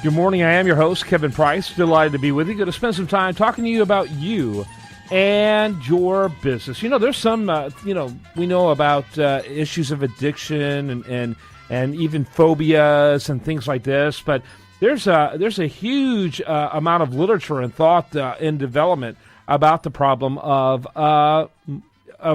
Good morning. I am your host, Kevin Price. Delighted to be with you. Going to spend some time talking to you about you and your business. You know, there's some, we know about issues of addiction and even phobias and things like this, but there's a huge amount of literature and thought in development about the problem of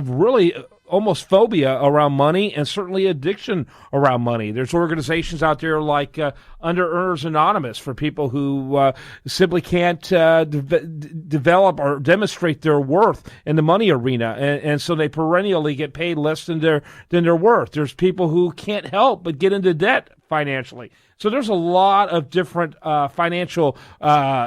really almost phobia around money and certainly addiction around money. There's organizations out there like Under Earners Anonymous for people who simply can't develop or demonstrate their worth in the money arena, and so they perennially get paid less than their worth. There's people who can't help but get into debt financially. So there's a lot of different financial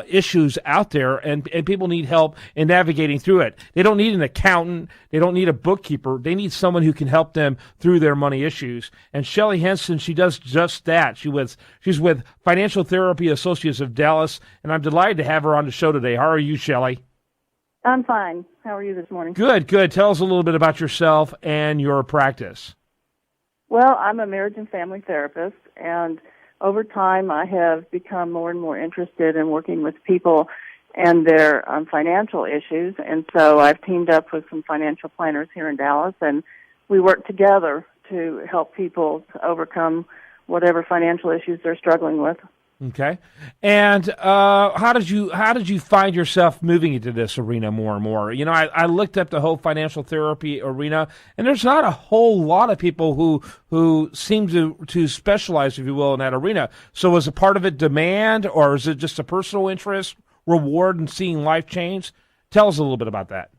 issues out there, and people need help in navigating through it. They don't need an accountant. They don't need a bookkeeper. They need someone who can help them through their money issues. And Shellee Henson, she does just that. She's with Financial Therapy Associates of Dallas, and I'm delighted to have her on the show today. How are you, Shellee? I'm fine. How are you this morning? Good. Tell us a little bit about yourself and your practice. Well, I'm a marriage and family therapist, and over time, I have become more and more interested in working with people and their financial issues, and so I've teamed up with some financial planners here in Dallas, and we work together to help people to overcome whatever financial issues they're struggling with. Okay, and how did you find yourself moving into this arena more and more? You know, I looked up the whole financial therapy arena, and there's not a whole lot of people who seem to specialize, if you will, in that arena. So is a part of it demand, or is it just a personal interest, reward, in seeing life change? Tell us a little bit about that.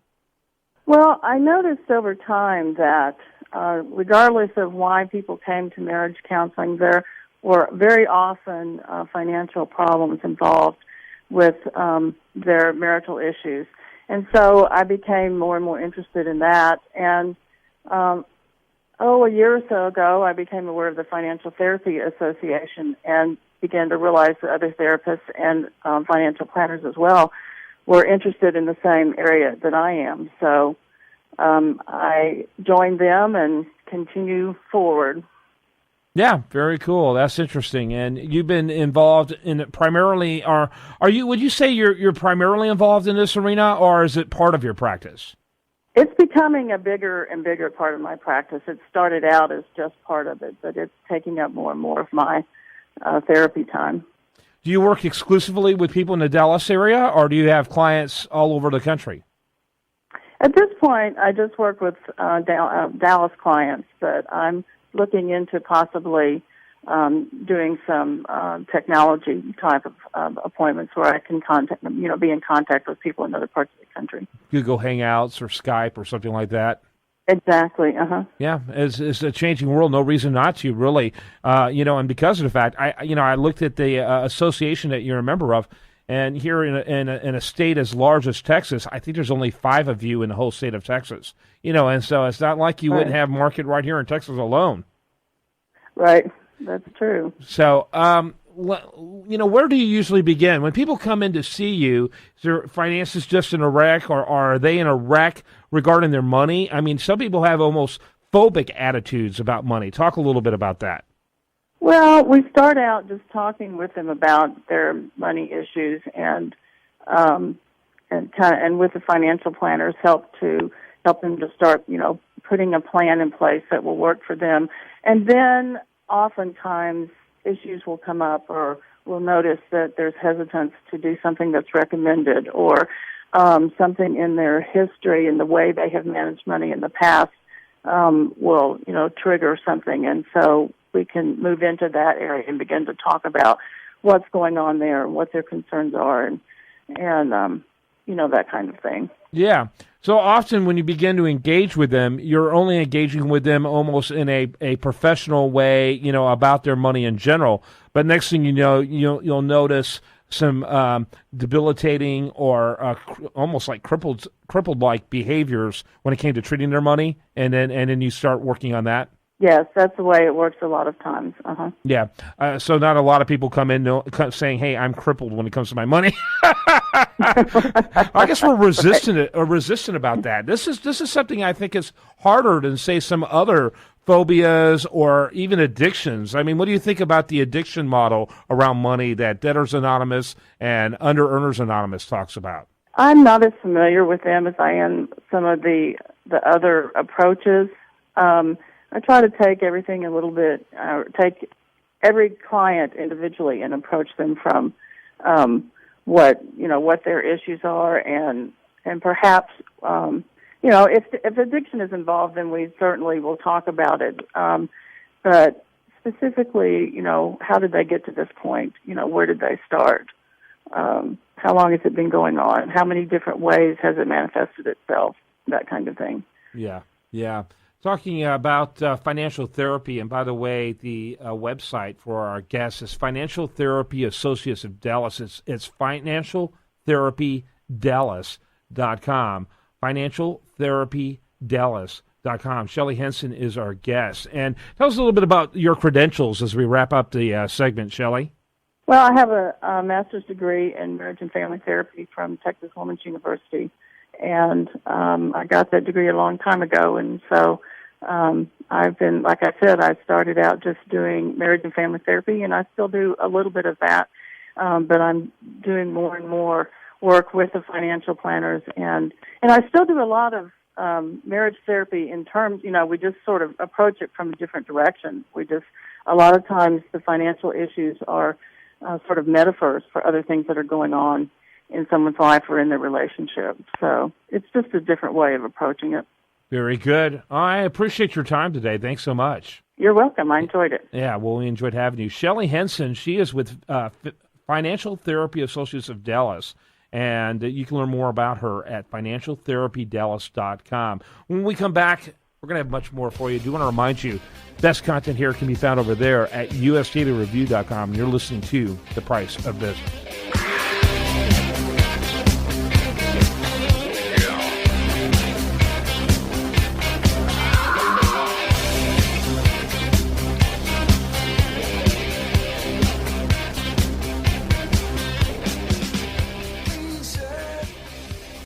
Well, I noticed over time that regardless of why people came to marriage counseling, there were very often financial problems involved with their marital issues. And so I became more and more interested in that. And a year or so ago, I became aware of the Financial Therapy Association and began to realize that other therapists and financial planners as well were interested in the same area that I am. So I joined them and continue forward. Yeah, very cool. That's interesting. And you've been involved in it primarily, or would you say you're primarily involved in this arena, or is it part of your practice? It's becoming a bigger and bigger part of my practice. It started out as just part of it, but it's taking up more and more of my therapy time. Do you work exclusively with people in the Dallas area, or do you have clients all over the country? At this point, I just work with Dallas clients, but I'm looking into possibly doing some technology type of appointments where I can be in contact with people in other parts of the country. Google Hangouts or Skype or something like that. Exactly. Yeah, it's a changing world. No reason not to, really. And because of the fact, I looked at the association that you're a member of, and here in a state as large as Texas, I think there's only 5 of you in the whole state of Texas. And so it's not like you wouldn't have market right here in Texas alone. Right, that's true. So, where do you usually begin? When people come in to see you, is their finances just in a wreck, or are they in a wreck regarding their money? I mean, some people have almost phobic attitudes about money. Talk a little bit about that. Well, we start out just talking with them about their money issues, and with the financial planners help them to start, putting a plan in place that will work for them. And then oftentimes issues will come up, or we'll notice that there's hesitance to do something that's recommended, or something in their history and the way they have managed money in the past will, trigger something. And so we can move into that area and begin to talk about what's going on there and what their concerns are, and that kind of thing. Yeah. So often when you begin to engage with them, you're only engaging with them almost in a professional way, about their money in general. But next thing you know, you'll notice some debilitating or almost like crippled-like behaviors when it came to treating their money, and then you start working on that. Yes, that's the way it works a lot of times. Yeah. So not a lot of people come in saying, "Hey, I'm crippled when it comes to my money." I guess we're resistant about that. This is something I think is harder than, say, some other phobias or even addictions. I mean, what do you think about the addiction model around money that Debtors Anonymous and Under Earners Anonymous talks about? I'm not as familiar with them as I am some of the other approaches. I try to take everything a little bit, take every client individually and approach them from what their issues are, and perhaps if addiction is involved, then we certainly will talk about it. But specifically, how did they get to this point? Where did they start? How long has it been going on? How many different ways has it manifested itself? That kind of thing. Yeah. Talking about financial therapy, and by the way, the website for our guests is Financial Therapy Associates of Dallas. It's financialtherapydallas.com. financialtherapydallas.com. Shellee Henson is our guest. And tell us a little bit about your credentials as we wrap up the segment, Shellee. Well, I have a master's degree in marriage and family therapy from Texas Women's University, and I got that degree a long time ago. And so I've been, like I said, I started out just doing marriage and family therapy, and I still do a little bit of that, but I'm doing more and more work with the financial planners, and I still do a lot of marriage therapy in terms, we just sort of approach it from a different direction. A lot of times the financial issues are sort of metaphors for other things that are going on in someone's life or in their relationship. So it's just a different way of approaching it. Very good. I appreciate your time today. Thanks so much. You're welcome. I enjoyed it. Yeah, well, we enjoyed having you. Shellee Henson, she is with Financial Therapy Associates of Dallas, and you can learn more about her at financialtherapydallas.com. When we come back, we're going to have much more for you. I do want to remind you, best content here can be found over there at usdailyreview.com. You're listening to The Price of Business.